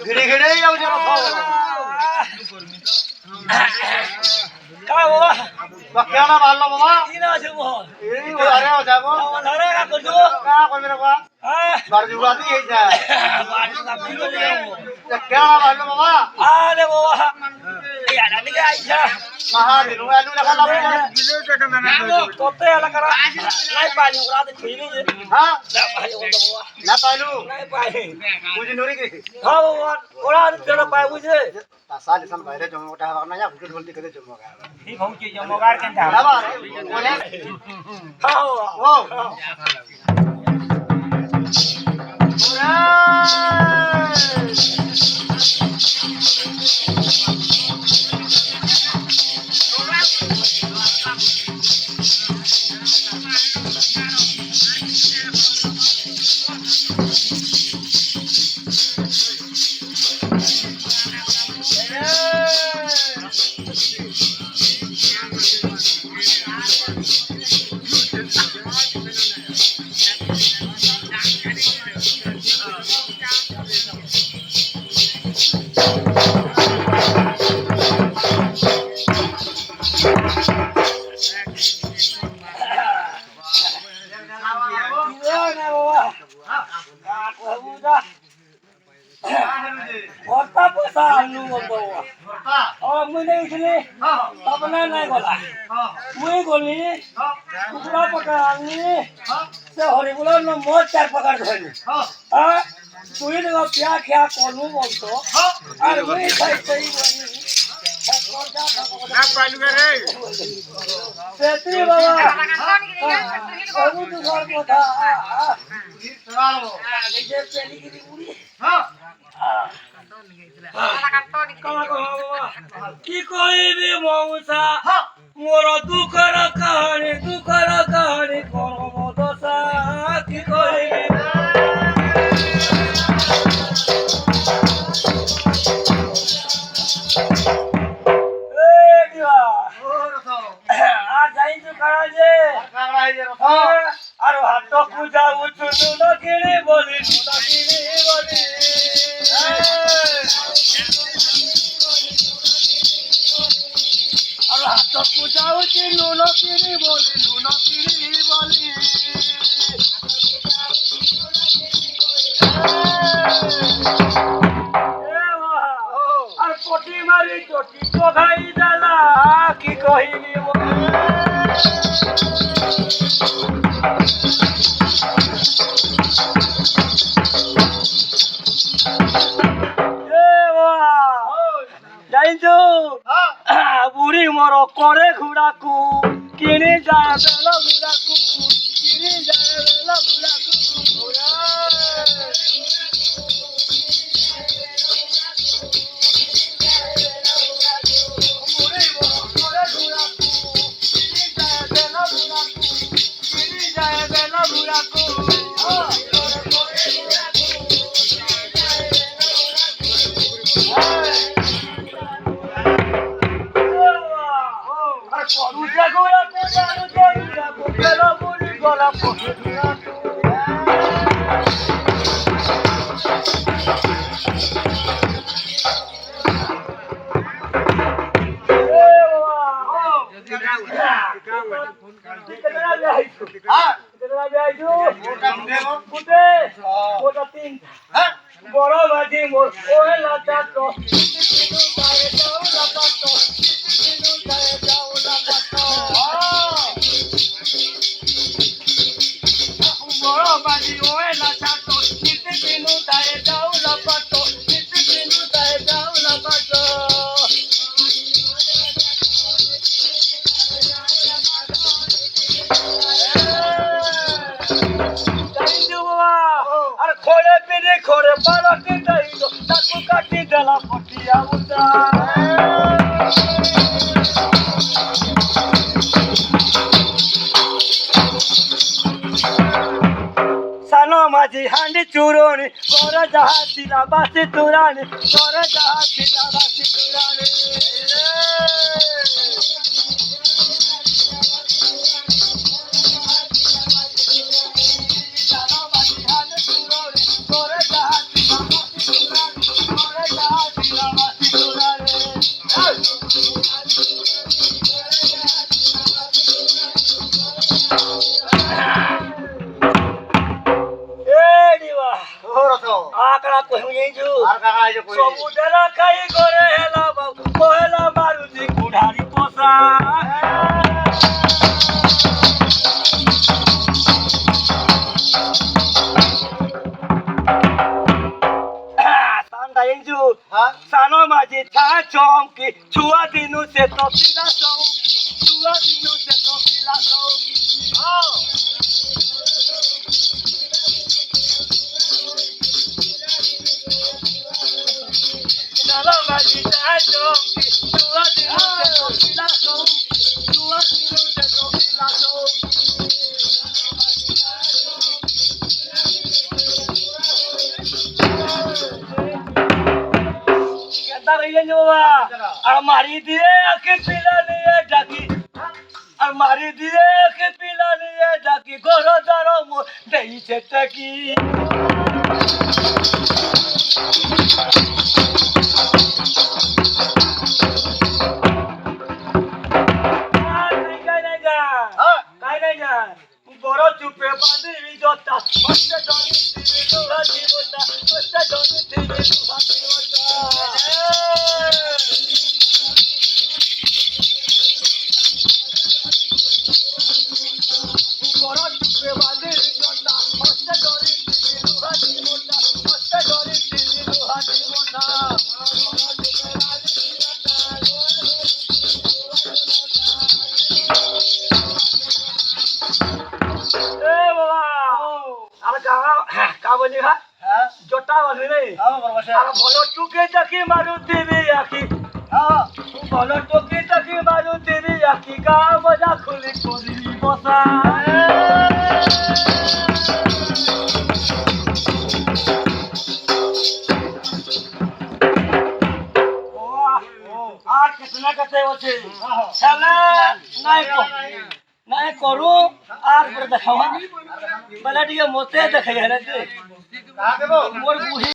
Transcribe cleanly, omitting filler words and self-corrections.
घिडे घिडे येऊ जरा काय बाबा बक्याला मारलो बाबा तीन আছে মোহন এই আরে যাবো ধরে কা করছো কা কইবে রে বাবা হ্যাঁ বাড়ি উড়াতি এই যায় বাড়ি না ফিরো যাবো বক্যালা মারলো বাবা আরে বাবা এই আলাদা কে আইছা মহা দিনু আলু লেখা লাভ তোতে আলা করা নাই পানি ওরা তো ছিনি যে হ্যাঁ না পাই ও বাবা না পাইলু নাই পাই বুঝি নরি কি হ্যাঁ বাবা ওরা তো পাই বুঝে তাসা লিসন বাইরে জমা ওটা হবা না যা ভুল ভুলতি করে জমা গা ঠিক হচ্ছে জমগার কেন তা বাবা বলে হ্যাঁ ও ভর্তা পোষা আলু বলতো মুই নেইছিলি তাপনা নাই গলা মুই গলি কুকুরা পকা আনলি সে হরিগুলোর নম্বর 4 প্রকার ধরলি হ্যাঁ তুই না পিয়া খেয়া কলু বলতো আর মুই খাই সেই বলি না পাইলু রে সেতি বাবা ওগু তো ঘর কথা চলো এই যে পেলিগিরি মুড়ি কি কইবি মৌসা মোর দুঃখর কাহানি করম দশা কি কইবি আর যাইছো কাজে আর হাত পূজা উঠুনু না কিনি বলি আর হাত পূজা উঠুনু না কিনি বলি আর পটি মারি চটি পঘাই দেলা কি কহিনি জাইছো বুড়ি মর করে ঘুরাকু কিনি যায় বেলা ঘুরাকু বড় বাজি মোর ওই লাটাত বড় বাজি ওই লাটাত নিতে দিনু দায়ে যাও লাপাত নিতে দিনু দায়ে যাও লাপাত আর খোলে পিনে খোরে পালকে দাইলো তাকু কাটি দেলা পটিয়া উতা সানো মাঝি হান্ডি চুরনি করে যাহা দিলা বাসি তুরানি করে যাহা দিলা বাসি তুরানি সানো মাঝি হান্ডি চুরনি করে যাহা দিলা বাসি তুরানি করে କାଣା କହିବୁ ଜାଣିଛୁ আর কাকা আইছে কই ସବୁଦେଲା ଖାଇ ଘରେ ହେଲା ପହେଲା ମାରୁଛି କୁଢାରୀ ପୋଷା ସାନ୍ଟା ଜାଣିଛୁ হ্যাঁ ସାନ ମାଝି ଛା ଚମକି ଛୁଆ ଦିନୁ ସେ ତ ପିଲା ସଉକି ଛୁଆ ଦିନୁ ସେ ତ ପିଲା ସଉକି ସାନ ମାଝି ଛା ଚମକି ଛୁଆ ଦିନୁ ସେ ତ ପିଲା ସଉକି ଛୁଆ ଦିନୁ ସେ ତ ପିଲା ସଉକି কেতা কইলেন বাবা আর মারি দিয়ে একে পিলা নিয়ে ডাকি আর মারি দিয়ে একে পিলা নিয়ে ডাকি ঘর দ্বার দেইছে টাকি কাই নাই যা বড় চুপে বাঁধিবি জটা হস্তে ধরি দিবি লোহা জীবটা হস্তে ধরি দিবি লোহা জীবটা বড় চুপে বাঁধিবি জটা হস্তে ধরি দিবি লোহা জীবটা হস্তে ধরি দিবি লোহা জীবটা হ্যাঁ জটা বাঁধি নেই হ্যাঁ বরবাসে আর ভালো টুকে দেখি মারুতিবি আখি হ্যাঁ ভালো টুকে দেখি মারুতিবি আখি গা মজা খুলি করিবি বসা আর কিতনা কতে আছে খেলা নাই করু আর পরে দেখাওয়া বেলা টিকে মতে দেখাই হেরে কাহা দেবো মোর বুড়ি